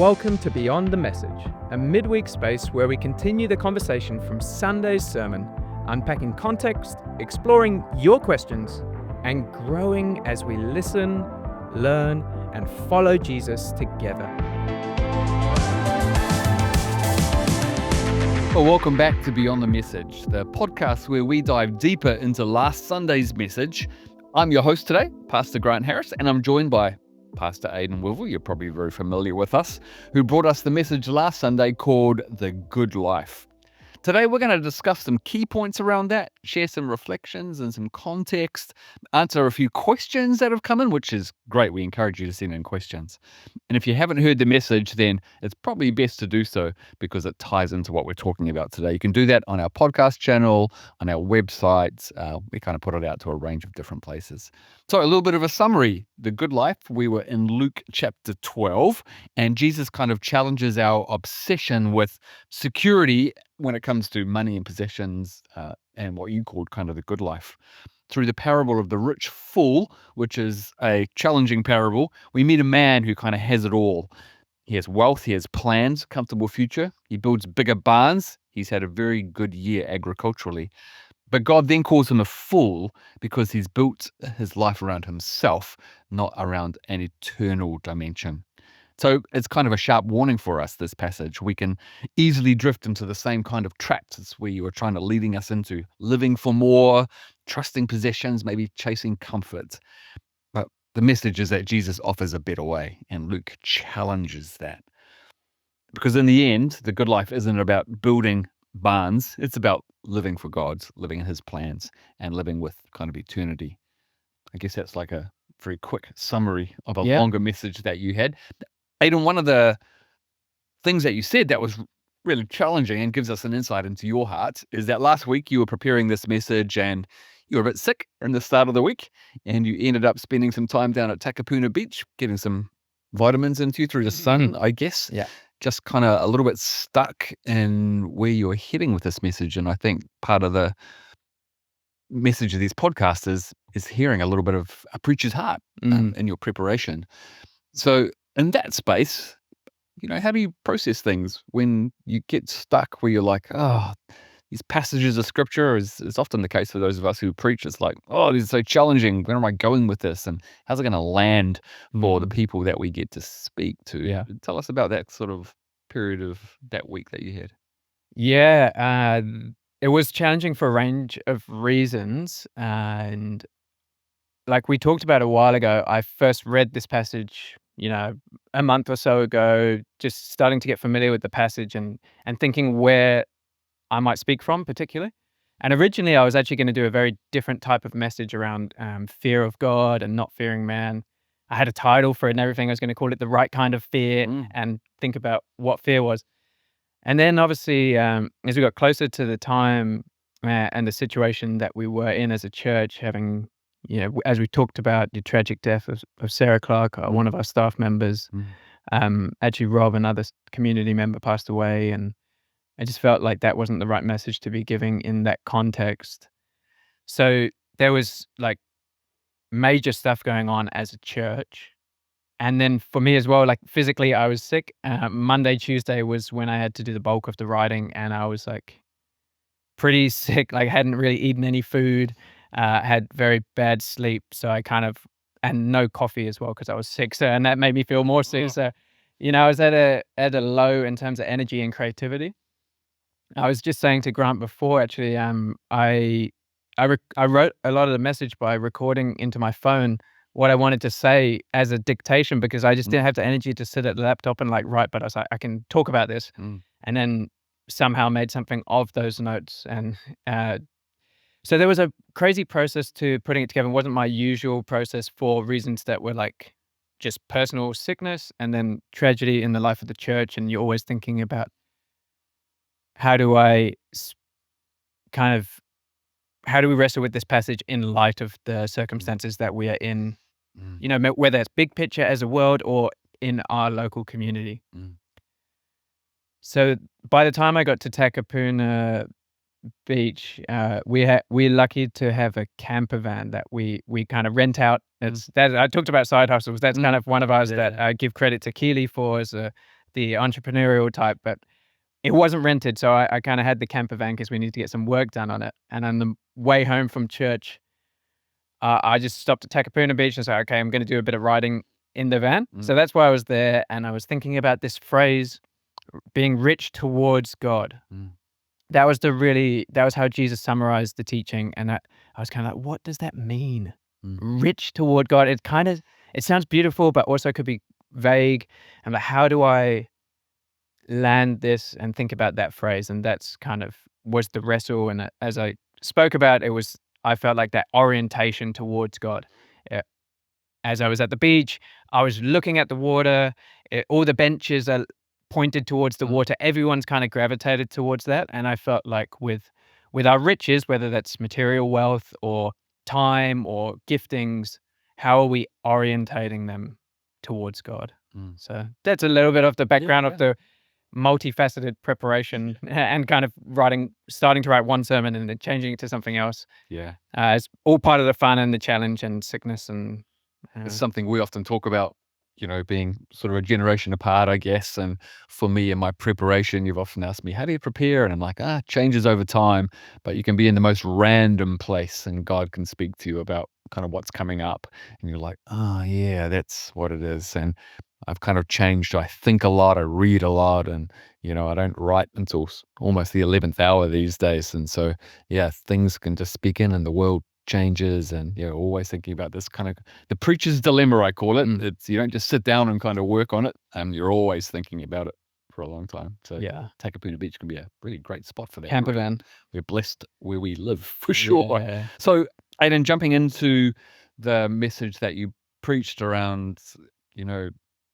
Welcome to Beyond the Message, a midweek space where we continue the conversation from Sunday's sermon, unpacking context, exploring your questions, and growing as we listen, learn, and follow Jesus together. Well, welcome back to Beyond the Message, the podcast where we dive deeper into last Sunday's message. I'm your host today, Pastor Grant Harris, and I'm joined by Pastor Aidan Wivell. You're probably very familiar with us, who brought us the message last Sunday called The Good Life. Today, we're going to discuss some key points around that, share some reflections and some context, answer a few questions that have come in, which is great. We encourage you to send in questions. And if you haven't heard the message, then it's probably best to do so because it ties into what we're talking about today. You can do that on our podcast channel, on our website. We kind of put it out to a range of different places. So a little bit of a summary. The Good Life, we were in Luke chapter 12, and Jesus kind of challenges our obsession with security when it comes to money and possessions and what you called kind of the good life. Through the parable of the rich fool, which is a challenging parable, we meet a man who kind of has it all. He has wealth, he has plans, comfortable future, he builds bigger barns, he's had a very good year agriculturally. But God then calls him a fool because he's built his life around himself, not around an eternal dimension. So it's kind of a sharp warning for us, this passage. We can easily drift into the same kind of traps as where you were trying to leading us into, living for more, trusting possessions, maybe chasing comfort. But the message is that Jesus offers a better way, and Luke challenges that. Because in the end, the good life isn't about building barns. It's about living for God, living in his plans, and living with kind of eternity. I guess that's like a very quick summary of a longer message that you had. Aidan, one of the things that you said that was really challenging and gives us an insight into your heart is that last week you were preparing this message and you were a bit sick in the start of the week, and you ended up spending some time down at Takapuna Beach, getting some vitamins into you through the sun, I guess. Yeah. Just kind of a little bit stuck in where you were heading with this message. And I think part of the message of these podcasts is hearing a little bit of a preacher's heart in your preparation. So in that space, how do you process things when you get stuck where you're like, these passages of scripture is often the case for those of us who preach. It's like, this is so challenging. Where am I going with this? And how's it going to land for the people that we get to speak to? Yeah. Tell us about that sort of period of that week that you had. Yeah, it was challenging for a range of reasons. And like we talked about a while ago, I first read this passage a month or so ago, just starting to get familiar with the passage and thinking where I might speak from particularly. And originally I was actually going to do a very different type of message around fear of God and not fearing man. I had a title for it and everything. I was going to call it The Right Kind of Fear and think about what fear was. And then obviously as we got closer to the time and the situation that we were in as a church, having as we talked about the tragic death of Sarah Clark, one of our staff members, actually Rob, another community member, passed away, and I just felt like that wasn't the right message to be giving in that context. So there was like major stuff going on as a church. And then for me as well, like physically I was sick. Monday, Tuesday was when I had to do the bulk of the writing, and I was like pretty sick, like hadn't really eaten any food. Had very bad sleep, so I and no coffee as well because I was sick. So, and that made me feel more sick. So, I was at a low in terms of energy and creativity. I was just saying to Grant before, actually, I wrote a lot of the message by recording into my phone what I wanted to say as a dictation because I just didn't have the energy to sit at the laptop and like write. But I was like, I can talk about this, and then somehow made something of those notes and. So there was a crazy process to putting it together. It wasn't my usual process for reasons that were like just personal sickness and then tragedy in the life of the church. And you're always thinking about how do we wrestle with this passage in light of the circumstances that we are in, whether it's big picture as a world or in our local community. So by the time I got to Takapuna Beach, we're lucky to have a camper van that we kind of rent out. It's that I talked about side hustles. That's kind of one of ours that I give credit to Keely for as a the entrepreneurial type, but it wasn't rented, so I kinda had the camper van because we need to get some work done on it, and on the way home from church, I just stopped at Takapuna Beach and said, "Okay, I'm gonna do a bit of riding in the van." Mm, So that's why I was there, and I was thinking about this phrase, being rich towards God. mm, That was how Jesus summarized the teaching, and I was kinda like, "What does that mean? mm, Rich toward God?" It sounds beautiful, but also could be vague. I'm like, "How do I land this and think about that phrase?" And that's kind of was the wrestle, and as I spoke about, I felt like that orientation towards God. Yeah. As I was at the beach, I was looking at the water, all the benches are pointed towards the mm. water, everyone's kinda gravitated towards that, and I felt like with our riches, whether that's material wealth or time or giftings, how are we orientating them towards God? Mm. So, that's a little bit of the Yeah, background of yeah. the multifaceted preparation and kind of starting to write one sermon and then changing it to something else. Yeah. It's all part of the fun and the challenge and sickness and, It's uh something we often talk about, being sort of a generation apart, I guess. And for me, in my preparation, you've often asked me, how do you prepare? And I'm like, changes over time, but you can be in the most random place and God can speak to you about kind of what's coming up. And you're like, oh, yeah, that's what it is. And I've kind of changed. I think a lot, I read a lot, and, I don't write until almost the 11th hour these days. And so, yeah, things can just speak in and the world changes. And, always thinking about this kind of the preacher's dilemma, I call it. Mm, It's you don't just sit down and kind of work on it. You're always thinking about it for a long time. So yeah. Takapuna Beach can be a really great spot for that. Camper van. We're blessed where we live for sure. Yeah. So, Aidan, jumping into the message that you preached around,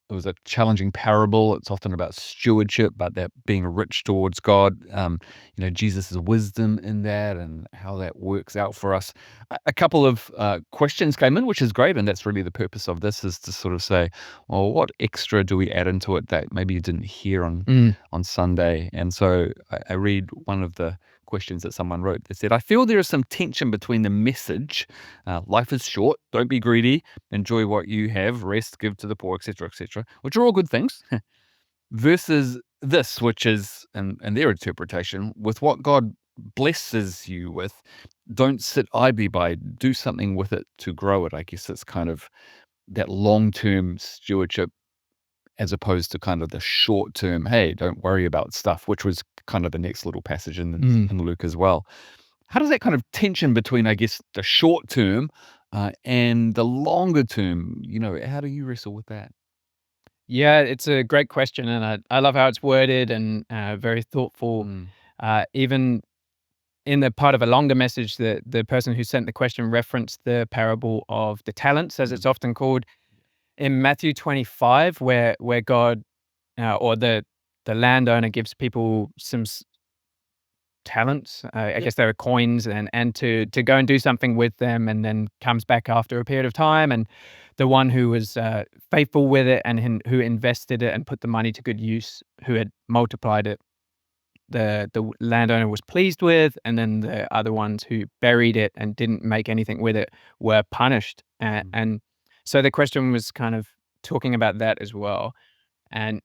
it was a challenging parable. It's often about stewardship, but that being rich towards God. Jesus' wisdom in that and how that works out for us. A couple of questions came in, which is great, and that's really the purpose of this, is to sort of say, well, what extra do we add into it that maybe you didn't hear Mm. on Sunday? And so I read one of the questions that someone wrote. They said, I feel there is some tension between the message, life is short, don't be greedy, enjoy what you have, rest, give to the poor, etc., which are all good things, versus this, which is, and their interpretation, with what God blesses you with, don't sit idly by, do something with it to grow it. I guess it's kind of that long-term stewardship as opposed to kind of the short term, hey, don't worry about stuff, which was kind of the next little passage Mm. in Luke as well. How does that kind of tension between, I guess, the short term and the longer term, how do you wrestle with that? Yeah, it's a great question, and I love how it's worded and, very thoughtful. Mm, Even in the part of a longer message, the person who sent the question referenced the parable of the talents, as mm, it's often called, in Matthew 25, where God, or the landowner gives people some talents. I yep. guess there are coins and to go and do something with them, and then comes back after a period of time. And the one who was faithful with it and who invested it and put the money to good use, who had multiplied it, the landowner was pleased with, and then the other ones who buried it and didn't make anything with it were punished. Mm, And so the question was kind of talking about that as well. And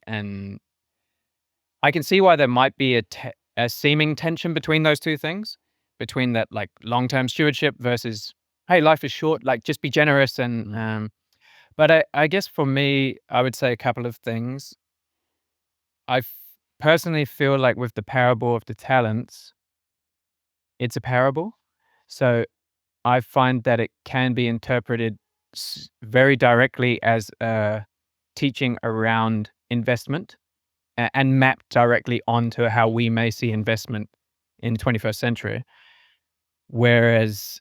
I can see why there might be a seeming tension between those 2 things, between that, like, long-term stewardship versus, "Hey, life is short, like, just be generous," and, mm, but I guess for me, I would say a couple of things. Personally feel like with the parable of the talents, it's a parable, so I find that it can be interpreted very directly as a teaching around investment. And mapped directly onto how we may see investment in the 21st century. Whereas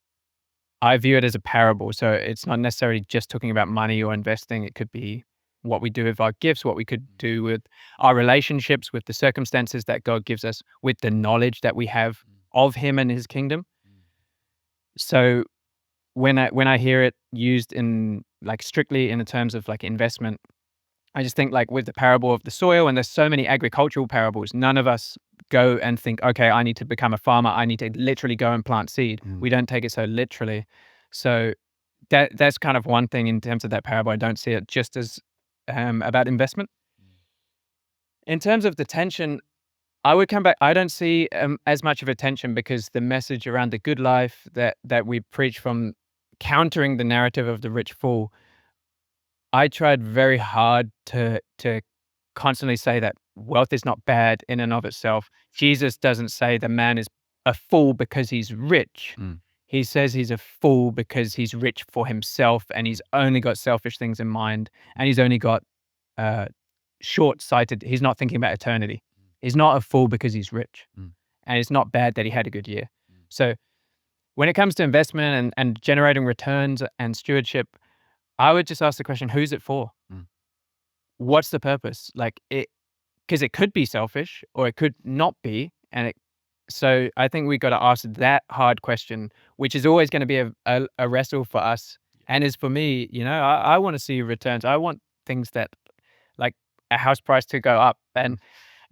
I view it as a parable. So it's not necessarily just talking about money or investing. It could be what we do with our gifts, what we could do with our relationships, with the circumstances that God gives us, with the knowledge that we have of Him and His kingdom. So when I hear it used in, like, strictly in the terms of like investment, I just think, like, with the parable of the soil, and there's so many agricultural parables, none of us go and think, "Okay, I need to become a farmer. I need to literally go and plant seed." mm, We don't take it so literally. So that's kind of one thing in terms of that parable. I don't see it just as, about investment. In terms of the tension, I would come back. I don't see as much of a tension because the message around the good life that we preach from countering the narrative of the rich fool. I tried very hard to constantly say that wealth is not bad in and of itself. Jesus doesn't say the man is a fool because he's rich. Mm. He says he's a fool because he's rich for himself and he's only got selfish things in mind and he's only got uh, short-sighted. He's not thinking about eternity. He's not a fool because he's rich, Mm. and it's not bad that he had a good year. Mm. So when it comes to investment and generating returns and stewardship, I would just ask the question, who's it for? Mm. What's the purpose? Like it, because it could be selfish or it could not be, and it. So I think we got to ask that hard question, which is always going to be a wrestle for us, and is for me. I want to see returns. I want things that, like a house price, to go up,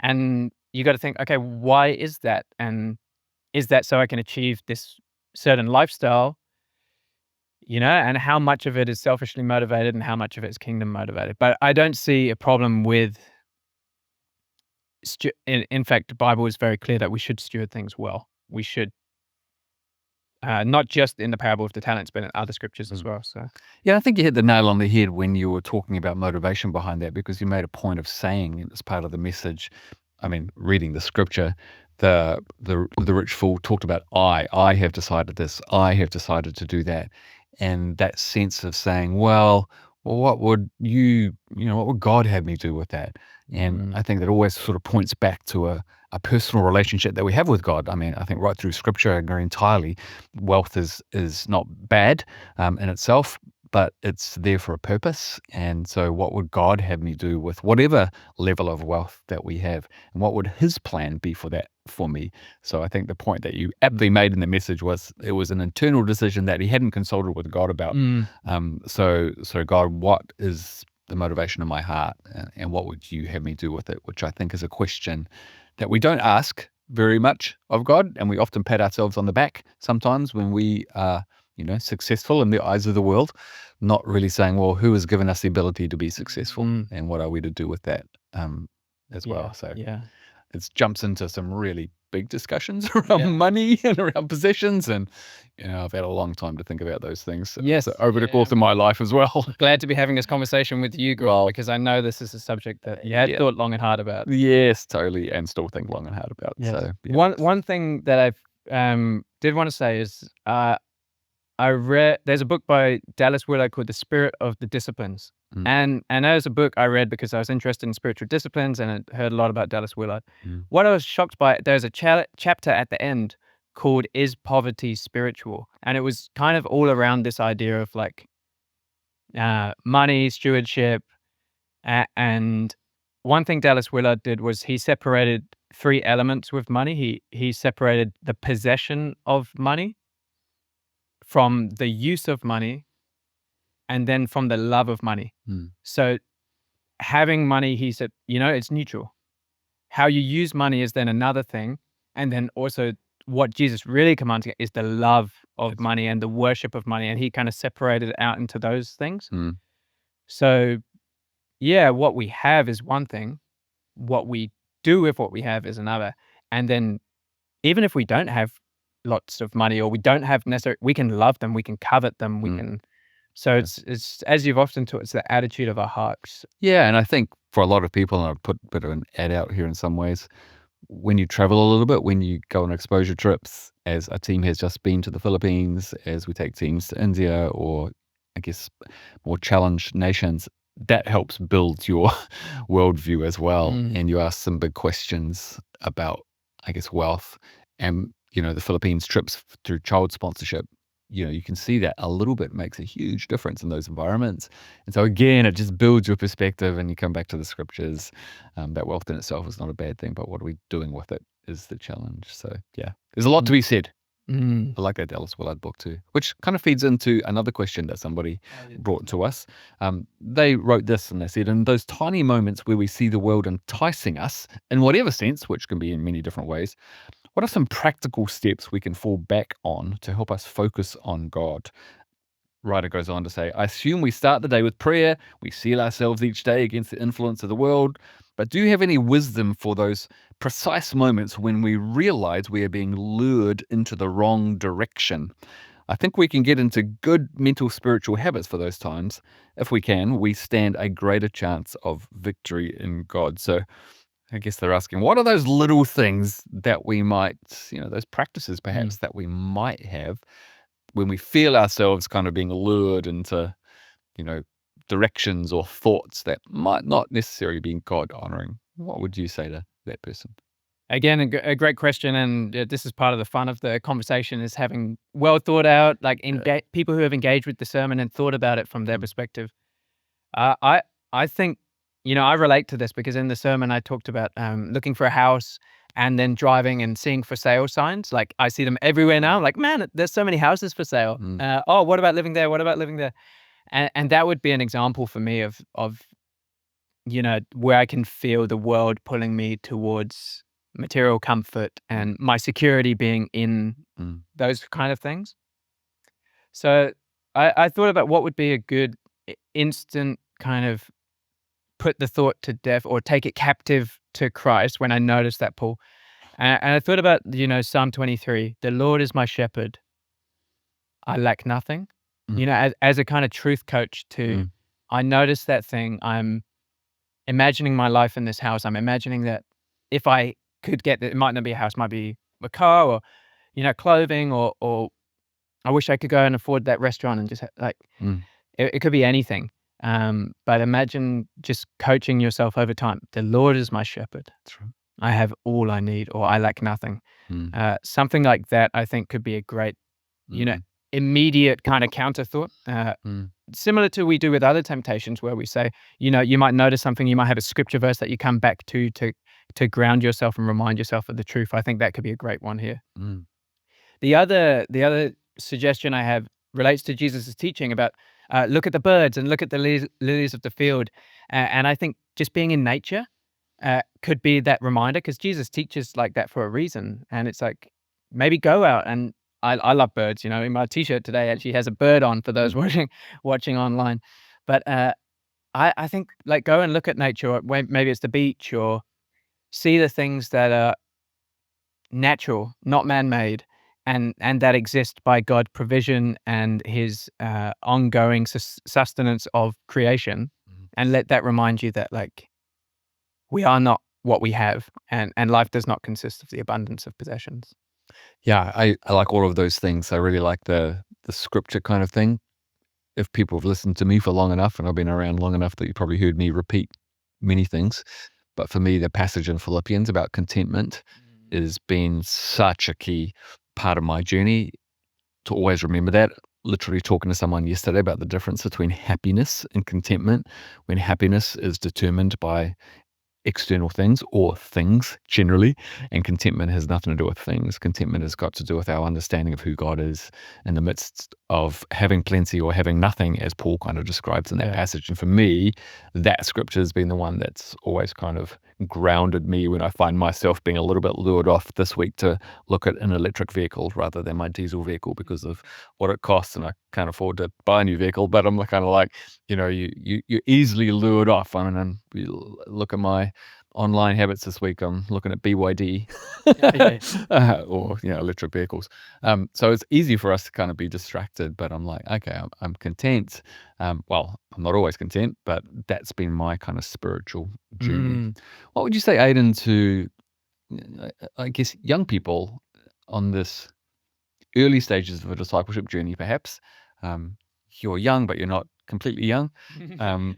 and you got to think, okay, why is that? And is that so I can achieve this certain lifestyle? And how much of it is selfishly motivated and how much of it is kingdom motivated. But I don't see a problem with in fact, the Bible is very clear that we should steward things well. We should, not just in the parable of the talents, but in other scriptures as Mm. well. So Yeah, I think you hit the nail on the head when you were talking about motivation behind that, because you made a point of saying as part of the message, I mean, reading the scripture, the rich fool talked about, I have decided this, I have decided to do that. And that sense of saying, well, what would what would God have me do with that? And Mm. I think that always sort of points back to a personal relationship that we have with God. I mean, I think right through scripture, I agree entirely, wealth is not bad in itself, but it's there for a purpose. And so what would God have me do with whatever level of wealth that we have? And what would his plan be for that for me? So I think the point that you aptly made in the message was it was an internal decision that he hadn't consulted with God about. Mm. So God, what is the motivation of my heart, and what would you have me do with it? Which I think is a question that we don't ask very much of God, and we often pat ourselves on the back sometimes when we are successful in the eyes of the world, not really saying, well, who has given us the ability to be successful, and what are we to do with that as well? Yeah, So yeah. it jumps into some really big discussions around money and around possessions, and I've had a long time to think about those things. Yes, so over the course of my life as well. Glad to be having this conversation with you, Grant, because I know this is a subject that you had Yeah. thought long and hard about. Yes, totally, and still think long and hard about. Yes. So yeah. One thing that I did want to say is there's a book by Dallas Willard called The Spirit of the Disciplines. And that was a book I read because I was interested in spiritual disciplines and I heard a lot about Dallas Willard. What I was shocked by, there's a chapter at the end called Is Poverty Spiritual? And it was kind of all around this idea of like money, stewardship. And one thing Dallas Willard did was he separated 3 elements with money. He separated the possession of money from the use of money, and then from the love of money. So having money, he said, it's neutral. How you use money is then another thing. And then also what Jesus really commands is the love of money and the worship of money. And he kind of separated it out into those things. So yeah, what we have is one thing. What we do with what we have is another. And then even if we don't have lots of money or we don't have necessarily, we can love them, we can covet them, we can. So it's as you've often taught, it's the attitude of our hearts. Yeah, and I think for a lot of people, and I'll put a bit of an ad out here in some ways, when you travel a little bit, when you go on exposure trips, as a team has just been to the Philippines, as we take teams to India, or I guess more challenged nations, that helps build your worldview as well. And you ask some big questions about, I guess, wealth. And, the Philippines trips through child sponsorship, you can see that a little bit makes a huge difference in those environments. And so again, it just builds your perspective, and you come back to the scriptures. That wealth in itself is not a bad thing, but what are we doing with it is the challenge. So yeah, there's a lot to be said. I like that Dallas Willard book too, which kind of feeds into another question that somebody brought to us. They wrote this, and they said, in those tiny moments where we see the world enticing us in whatever sense, which can be in many different ways, what are some practical steps we can fall back on to help us focus on God? Writer goes on to say, I assume we start the day with prayer. We seal ourselves each day against the influence of the world. But do you have any wisdom for those precise moments when we realize we are being lured into the wrong direction? I think we can get into good mental spiritual habits for those times. If we can, we stand a greater chance of victory in God. So I guess they're asking, what are those little things that we might, those practices perhaps that we might have when we feel ourselves kind of being lured into, directions or thoughts that might not necessarily be God honoring? What would you say to that person? Again, a great question, and this is part of the fun of the conversation is having well thought out, like people who have engaged with the sermon and thought about it from their perspective. Uh, I I think, I relate to this because in the sermon I talked about looking for a house and then driving and seeing for sale signs. Like I see them everywhere now. I'm like, man, there's so many houses for sale. Mm, Oh, what about living there? What about living there? And that would be an example for me of where I can feel the world pulling me towards material comfort and my security being in mm, those kind of things. So I thought about what would be a good instant kind of put the thought to death or take it captive to Christ when I noticed that pull. And I thought about, Psalm 23, the Lord is my shepherd. I lack nothing. mm, As a kind of truth coach too, mm, I noticed that thing. I'm imagining my life in this house. I'm imagining that if I could get it might not be a house, might be a car or, clothing or I wish I could go and afford that restaurant and just like mm. it could be anything. But imagine just coaching yourself over time. The Lord is my shepherd. That's right. I have all I need or I lack nothing. Mm, Something like that I think could be a great, you know, mm, immediate kind of counter thought. mm, Similar to we do with other temptations where we say, you might notice something, you might have a scripture verse that you come back to ground yourself and remind yourself of the truth. I think that could be a great one here. mm, The other suggestion I have relates to Jesus' teaching about look at the birds and look at the lilies of the field, and I think just being in nature could be that reminder because Jesus teaches like that for a reason, and it's like maybe go out and I love birds. In my T-shirt today actually has a bird on for those mm. watching online, but I think like go and look at nature, or maybe it's the beach, or see the things that are natural, not man-made, and that exist by God provision and His ongoing sustenance of creation, Mhm. and let that remind you that like we are not what we have, and life does not consist of the abundance of possessions. Yeah, I like all of those things. I really like the scripture kind of thing. If people have listened to me for long enough, and I've been around long enough that you probably heard me repeat many things. But for me, the passage in Philippians about contentment has been such a key part of my journey to always remember that. Literally talking to someone yesterday about the difference between happiness and contentment, when happiness is determined by external things or things generally, and contentment has nothing to do with things. Contentment has got to do with our understanding of who God is in the midst of having plenty or having nothing, as Paul kind of describes in that Yeah. passage. And for me, that scripture has been the one that's always kind of grounded me when I find myself being a little bit lured off this week to look at an electric vehicle rather than my diesel vehicle because of what it costs, and I can't afford to buy a new vehicle. But I'm kind of like, you're easily lured off. I mean, and you look at my online habits this week. I'm looking at BYD Yeah. or electric vehicles. So it's easy for us to kind of be distracted. But I'm like, okay, I'm content. Well, I'm not always content, but that's been my kind of spiritual journey. Mm. What would you say, Aidan, to I guess young people on this early stages of a discipleship journey, perhaps? You're young, but you're not completely young.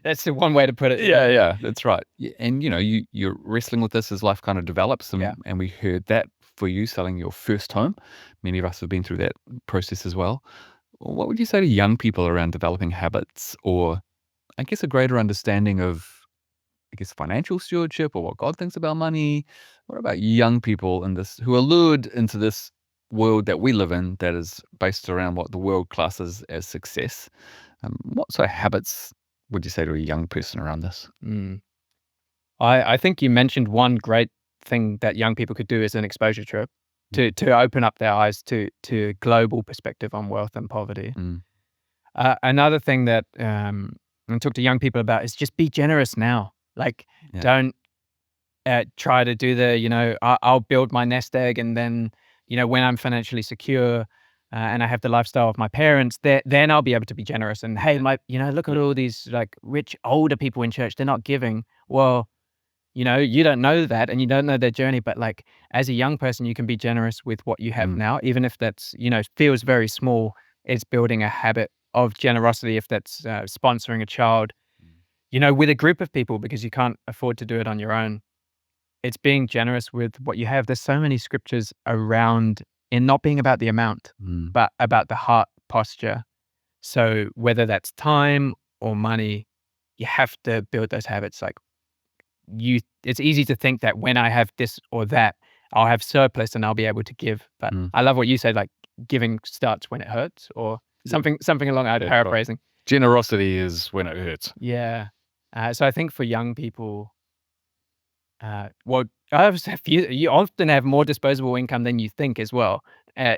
That's the one way to put it. Yeah, that's right. And you're wrestling with this as life kind of develops, Yeah. and we heard that for you selling your first home. Many of us have been through that process as well. What would you say to young people around developing habits, or I guess a greater understanding of, I guess, financial stewardship or what God thinks about money? What about young people in this who are lured into this world that we live in that is based around what the world classes as success? What sort of habits would you say to a young person around this? Mm. I think you mentioned one great thing that young people could do is an exposure trip to open up their eyes to global perspective on wealth and poverty. Mm, Another thing that I talk to young people about is just be generous now. Like, yeah. don't. try to do I'll build my nest egg, and then, when I'm financially secure, and I have the lifestyle of my parents, then I'll be able to be generous. And hey, look at all these like rich older people in church, they're not giving. Well, you don't know that, and you don't know their journey, but like as a young person, you can be generous with what you have Mm. now, even if that's, feels very small. It's building a habit of generosity, if that's sponsoring a child, with a group of people, because you can't afford to do it on your own. It's being generous with what you have. There's so many scriptures around in not being about the amount, Mm. but about the heart posture. So whether that's time or money, you have to build those habits. Like it's easy to think that when I have this or that, I'll have surplus and I'll be able to give. But Mm. I love what you said, like giving starts when it hurts, or Yeah, something along that, that's right. paraphrasing. Generosity is when it hurts. Yeah. So I think for young people, well, I have you often have more disposable income than you think as well,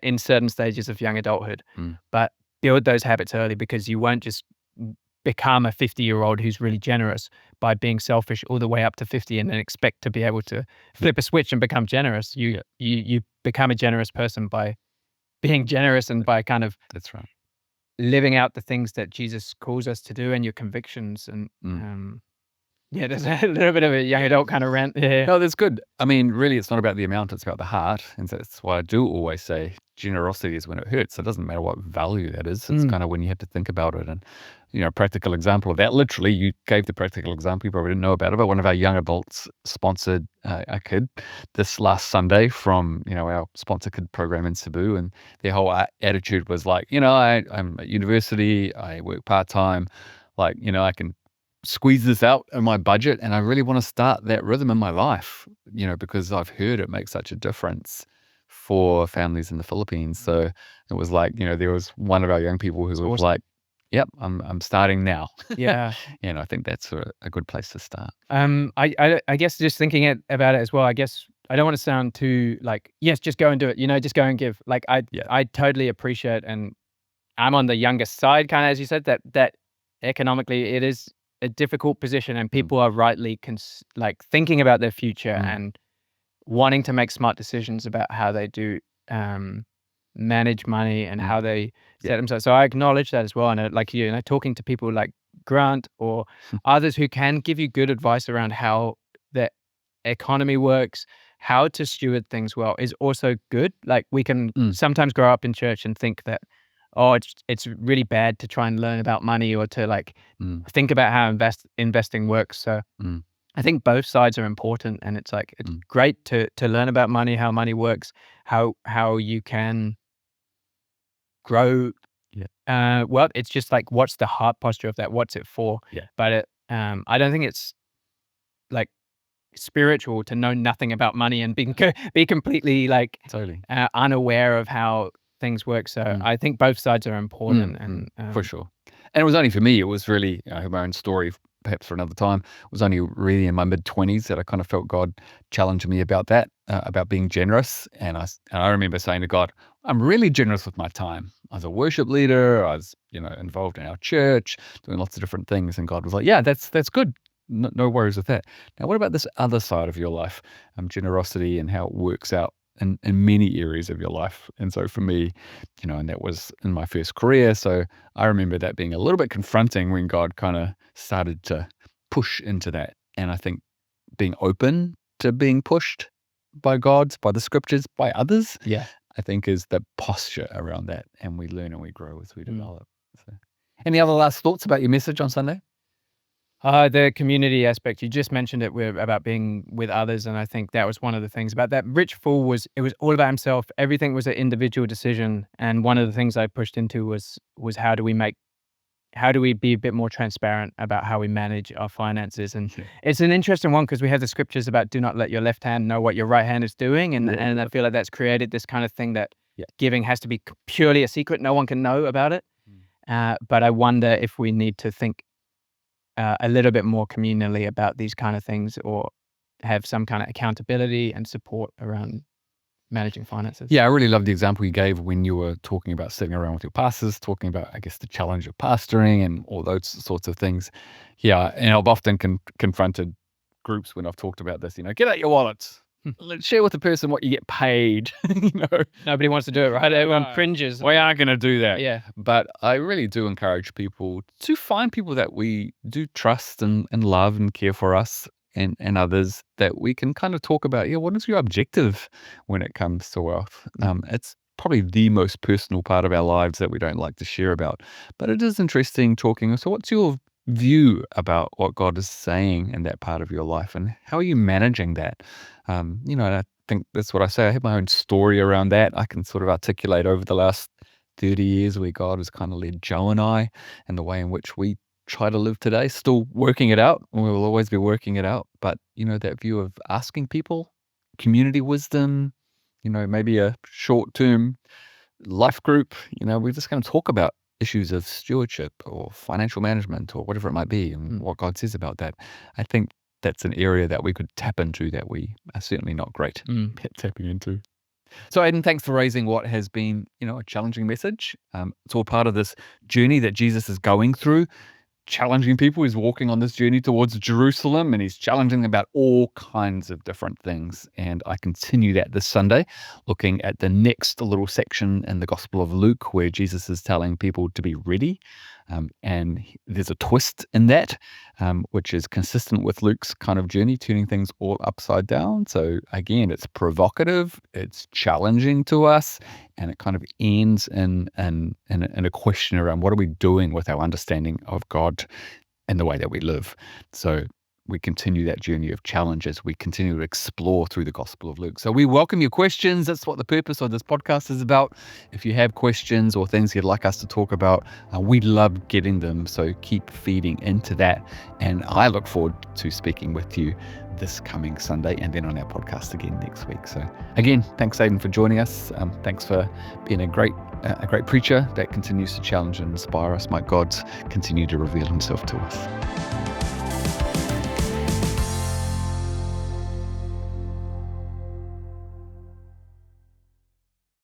in certain stages of young adulthood. Mm. But build those habits early, because you won't just become a 50-year-old who's really generous by being selfish all the way up to 50 and then expect to be able to flip a switch and become generous. You become a generous person by being generous, and by kind of That's right. living out the things that Jesus calls us to do, and your convictions. And Mm. yeah, there's a little bit of a young adult kind of rant there. No, that's good. I mean, really, it's not about the amount, it's about the heart. And so that's why I do always say generosity is when it hurts. It doesn't matter what value that is. It's Mm. kind of when you have to think about it. And, practical example of that, literally, you gave the practical example. You probably didn't know about it, but one of our young adults sponsored a kid this last Sunday from, our sponsor kid program in Cebu. And their whole attitude was like, I'm at university, I work part-time, like, I can squeeze this out in my budget, and I really want to start that rhythm in my life, because I've heard it makes such a difference for families in the Philippines. So it was like, there was one of our young people who was Awesome. like, "Yep, I'm starting now." Yeah. And I think that's a good place to start. I guess just thinking about it as well, I guess I don't want to sound too like, yes, just go and do it, just go and give. Like Yeah. I totally appreciate, and I'm on the youngest side, kind of, as you said, that economically it is a difficult position, and people are rightly like thinking about their future Mm. and wanting to make smart decisions about how they do um, manage money, and Mm. how they Yeah. set themselves. So I acknowledge that as well. And like talking to people like Grant or others who can give you good advice around how the economy works, how to steward things well, is also good. Like we can Mm. sometimes grow up in church and think that, oh, it's really bad to try and learn about money, or to like Mm. think about how investing works. So Mm. I think both sides are important, and it's like it's Mm. great to learn about money, how money works, how you can grow. Yeah. Well, it's just like, what's the heart posture of that? What's it for? Yeah. But I don't think it's like spiritual to know nothing about money and be completely like Totally. unaware of how things work. So Mm. I think both sides are important, and For sure. And it was only for me, it was really, I have my own story, perhaps for another time. It was only really in my mid-20s that I kind of felt God challenging me about that, about being generous. And I remember saying to God, I'm really generous with my time. I was a worship leader. I was, involved in our church, doing lots of different things. And God was like, yeah, that's good. No worries with that. Now, what about this other side of your life, generosity, and how it works out in many areas of your life? And so for me, and that was in my first career. So I remember that being a little bit confronting when God kind of started to push into that. And I think being open to being pushed by God, by the scriptures, by others, yeah. I think is the posture around that. And we learn and we grow as we Mm. develop. So, any other last thoughts about your message on Sunday? The community aspect, you just mentioned it, about being with others, and I think that was one of the things about that. Rich Fool it was all about himself. Everything was an individual decision, and one of the things I pushed into was how do we be a bit more transparent about how we manage our finances. And Yeah. it's an interesting one, because we have the scriptures about do not let your left hand know what your right hand is doing, and I feel like that's created this kind of thing that Yeah. giving has to be purely a secret. No one can know about it. But I wonder if we need to think a little bit more communally about these kind of things, or have some kind of accountability and support around managing finances. Yeah, I really love the example you gave when you were talking about sitting around with your pastors, talking about, I guess, the challenge of pastoring and all those sorts of things. Yeah, and I've often confronted groups when I've talked about this. Get out your wallets. Let's share with the person what you get paid. Nobody wants to do it, right? Everyone cringes. We aren't going to do that. Yeah. But I really do encourage people to find people that we do trust and love and care for us and others, that we can kind of talk about, what is your objective when it comes to wealth? It's probably the most personal part of our lives that we don't like to share about. But it is interesting talking. So what's your view about what God is saying in that part of your life, and how are you managing that? And I think that's what I say. I have my own story around that. I can sort of articulate over the last 30 years where God has kind of led Joe and I, and the way in which we try to live today, still working it out. We will always be working it out. But, that view of asking people, community wisdom, maybe a short-term life group, we're just going to talk about issues of stewardship or financial management or whatever it might be, and what God says about that. I think that's an area that we could tap into that we are certainly not great at tapping into. So, Aidan, thanks for raising what has been, a challenging message. It's all part of this journey that Jesus is going through, challenging people. He's walking on this journey towards Jerusalem, and he's challenging them about all kinds of different things. And I continue that this Sunday, looking at the next little section in the Gospel of Luke, where Jesus is telling people to be ready. And there's a twist in that, which is consistent with Luke's kind of journey, turning things all upside down. So again, it's provocative, it's challenging to us, and it kind of ends in a question around what are we doing with our understanding of God and the way that we live. So we continue that journey of challenges. We continue to explore through the Gospel of Luke. So we welcome your questions. That's what the purpose of this podcast is about. If you have questions or things you'd like us to talk about, we love getting them. So keep feeding into that. And I look forward to speaking with you this coming Sunday and then on our podcast again next week. So again, thanks, Aidan, for joining us. Thanks for being a great preacher that continues to challenge and inspire us. Might God continue to reveal himself to us.